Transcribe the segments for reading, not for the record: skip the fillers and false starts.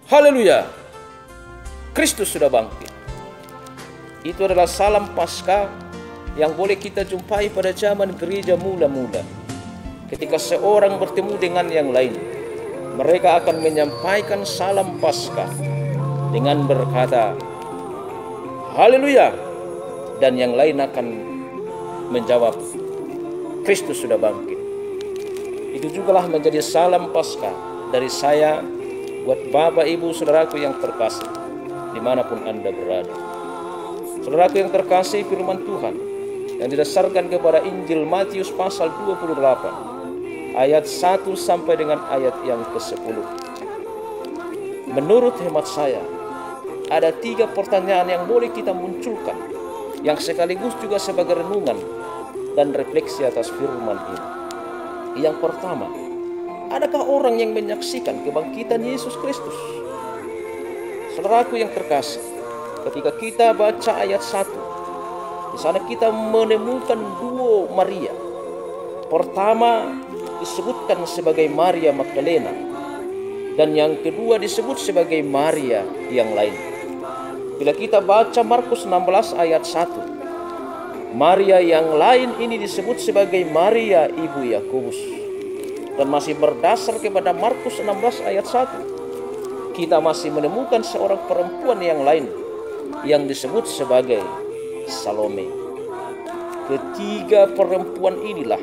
Haleluya, Kristus sudah bangkit. Itu adalah salam Paskah yang boleh kita jumpai pada zaman gereja mula-mula. Ketika seorang bertemu dengan yang lain, mereka akan menyampaikan salam Paskah dengan berkata, Haleluya, dan yang lain akan menjawab, Kristus sudah bangkit. Itu jugalah menjadi salam Paskah dari saya buat Bapak, Ibu, Saudaraku yang terkasih, dimanapun Anda berada. Saudaraku yang terkasih, firman Tuhan yang didasarkan kepada Injil Matius pasal 28 ayat 1 sampai dengan ayat yang ke-10. Menurut hemat saya, ada 3 pertanyaan yang boleh kita munculkan, yang sekaligus juga sebagai renungan dan refleksi atas firman ini. Yang pertama, adakah orang yang menyaksikan kebangkitan Yesus Kristus? Saudaraku yang terkasih, ketika kita baca ayat 1, di sana kita menemukan 2 Maria. Pertama disebutkan sebagai Maria Magdalena, dan yang kedua disebut sebagai Maria yang lain. Bila kita baca Markus 16 ayat 1, Maria yang lain ini disebut sebagai Maria ibu Yakobus. Dan masih berdasar kepada Markus 16 ayat 1, kita masih menemukan seorang perempuan yang lain yang disebut sebagai Salome. Ketiga perempuan inilah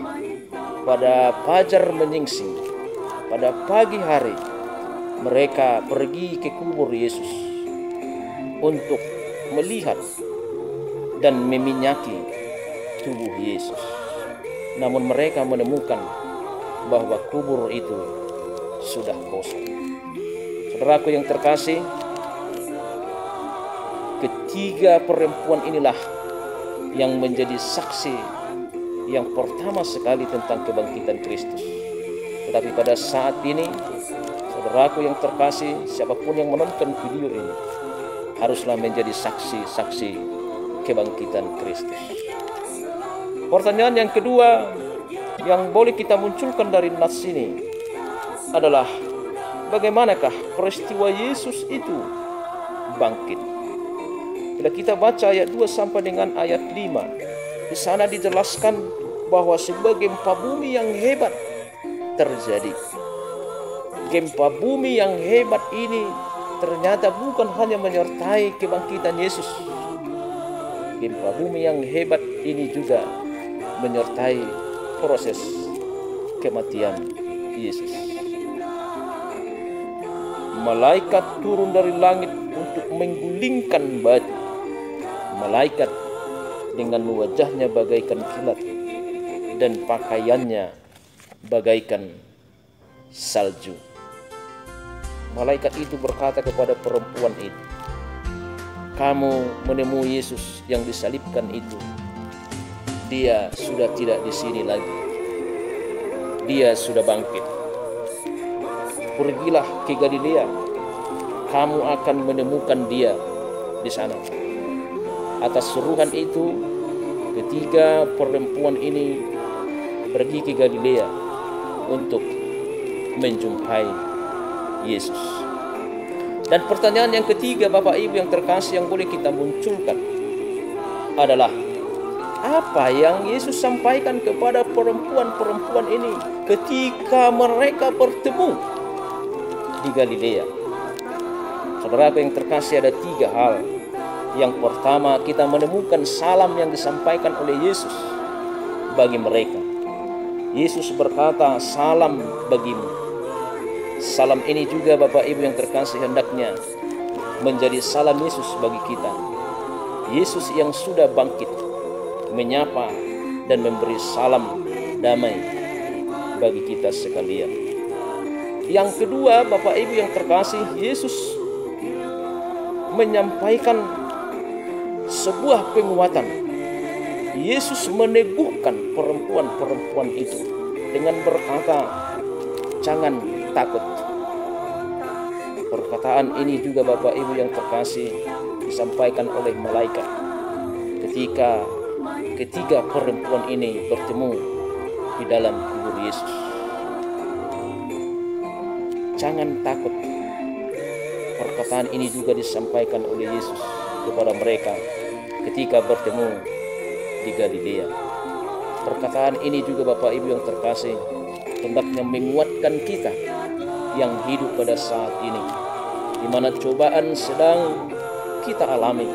pada fajar menyingsing, pada pagi hari, mereka pergi ke kubur Yesus untuk melihat dan meminyaki tubuh Yesus. Namun mereka menemukan bahwa kubur itu sudah kosong. Saudaraku yang terkasih, ketiga perempuan inilah yang menjadi saksi yang pertama sekali tentang kebangkitan Kristus. Tetapi pada saat ini, saudaraku yang terkasih, siapapun yang menonton video ini haruslah menjadi saksi-saksi kebangkitan Kristus. Pertanyaan yang kedua yang boleh kita munculkan dari nas ini adalah, bagaimanakah peristiwa Yesus itu bangkit? Bila kita baca ayat 2 sampai dengan ayat 5, di sana dijelaskan bahwa sebuah gempa bumi yang hebat terjadi. Gempa bumi yang hebat ini ternyata bukan hanya menyertai kebangkitan Yesus. Gempa bumi yang hebat ini juga menyertai proses kematian Yesus. Malaikat turun dari langit untuk menggulingkan batu. Malaikat dengan wajahnya bagaikan kilat dan pakaiannya bagaikan salju. Malaikat itu berkata kepada perempuan itu, "Kamu menemui Yesus yang disalibkan itu. Dia sudah tidak di sini lagi. Dia sudah bangkit. Pergilah ke Galilea. Kamu akan menemukan dia di sana." Atas suruhan itu, ketiga perempuan ini pergi ke Galilea untuk menjumpai Yesus. Dan pertanyaan yang ketiga, Bapak Ibu yang terkasih, yang boleh kita munculkan adalah, apa yang Yesus sampaikan kepada perempuan-perempuan ini ketika mereka bertemu di Galilea? Saudara yang terkasih, ada 3 hal. Yang pertama, kita menemukan salam yang disampaikan oleh Yesus bagi mereka. Yesus berkata, "Salam bagimu." Salam ini juga, Bapak Ibu yang terkasih, hendaknya menjadi salam Yesus bagi kita. Yesus yang sudah bangkit menyapa dan memberi salam damai bagi kita sekalian. Yang kedua, Bapak Ibu yang terkasih, Yesus menyampaikan sebuah penguatan. Yesus meneguhkan perempuan-perempuan itu dengan berkata, "Jangan takut." Perkataan ini juga, Bapak Ibu yang terkasih, disampaikan oleh malaikat ketika ketiga perempuan ini bertemu di dalam kubur Yesus. Jangan takut. perkataan ini juga disampaikan oleh Yesus kepada mereka ketika bertemu di Galilea. Perkataan ini juga Bapak Ibu yang terkasih hendaknya menguatkan kita yang hidup pada saat ini, di mana cobaan sedang kita alami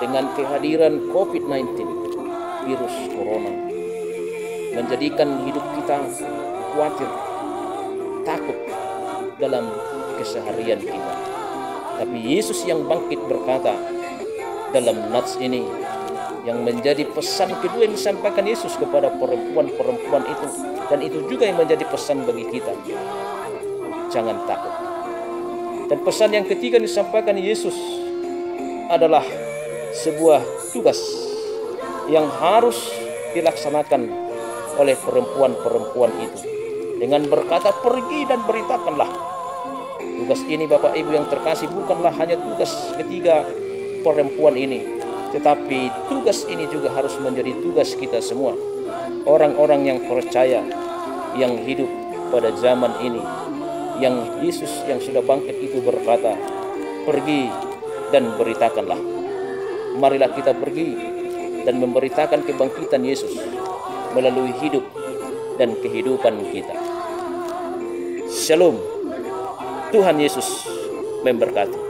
dengan kehadiran COVID-19, virus corona, menjadikan hidup kita khawatir, takut dalam keseharian kita. Tapi Yesus yang bangkit berkata dalam nats ini, yang menjadi pesan kedua yang disampaikan Yesus kepada perempuan-perempuan itu, dan itu juga yang menjadi pesan bagi kita, jangan takut. Dan pesan yang ketiga yang disampaikan Yesus adalah sebuah tugas yang harus dilaksanakan oleh perempuan-perempuan itu dengan berkata, pergi dan beritakanlah. Tugas ini Bapak Ibu yang terkasih bukanlah hanya tugas ketiga perempuan ini, tetapi tugas ini juga harus menjadi tugas kita semua, orang-orang yang percaya, yang hidup pada zaman ini, yang Yesus yang sudah bangkit itu berkata, pergi dan beritakanlah. Marilah kita pergi dan memberitakan kebangkitan Yesus melalui hidup dan kehidupan kita. Shalom. Tuhan Yesus memberkati.